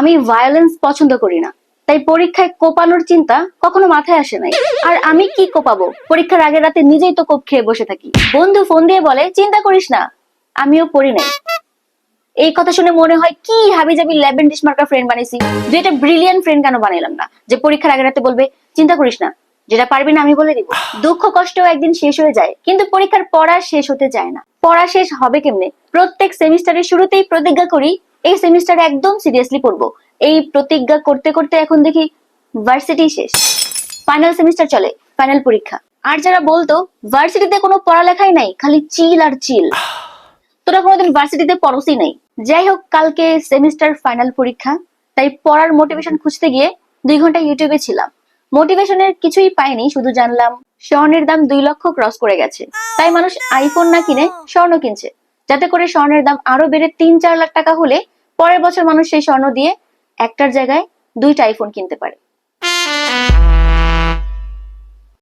আমি ভায়োলেন্স পছন্দ করি না, তাই পরীক্ষায় কোপানোর চিন্তা কখনো মাথায় আসে নাই। আর আমি কি কোপাবো, পরীক্ষার আগের রাতে নিজেই তো কোপ খেয়ে বসে থাকি। বন্ধু ফোন দিয়ে বলে চিন্তা করিস না, আমিও পড়ি নাই। এই কথা শুনে মনে হয় কি হাবিজাবি ল্যাবেন্ডিশ মার্কা ফ্রেন্ড বানাইছি। দুইটা ব্রিলিয়ান্ট ফ্রেন্ড কেন বানাইলাম না, যে পরীক্ষার আগের রাতে বলবে চিন্তা করিস না, যেটা পারবি না আমি বলে দিব। দুঃখ কষ্টও একদিন শেষ হয়ে যায়, কিন্তু পরীক্ষার পড়া শেষ হতে চায় না। পড়া শেষ হবে কেমনে? প্রত্যেক সেমিস্টারের শুরুতেই প্রতিজ্ঞা করি এই সেমিস্টারে একদম সিরিয়াসলি পড়বো। এই প্রতিজ্ঞা করতে করতে এখন দেখি ভার্সিটি শেষ, ফাইনাল সেমিস্টার চলে, ফাইনাল পরীক্ষা। আর যারা বলতো ভার্সিটিতে কোনো পড়ালেখাই নাই, খালি চিল আর চিল, তোরা কোনোদিন ভার্সিটিতে পড়সই নাই। যাই হোক, কালকে সেমিস্টার ফাইনাল পরীক্ষা, তাই পড়ার মোটিভেশন খুঁজতে গিয়ে 2 ঘন্টা ইউটিউবে ছিলাম। মোটিভেশনের কিছুই পাইনি, শুধু জানলাম স্বর্ণের দাম 2 লক্ষ ক্রস করে গেছে, তাই মানুষ আইফোন না কিনে স্বর্ণ কিনছে, যাতে করে স্বর্ণের দাম আরো বেড়ে 3-4 লাখ টাকা হলে পরের বছর মানুষ সেই স্বর্ণ দিয়ে একটার জায়গায় 2টা আইফোন কিনতে পারে।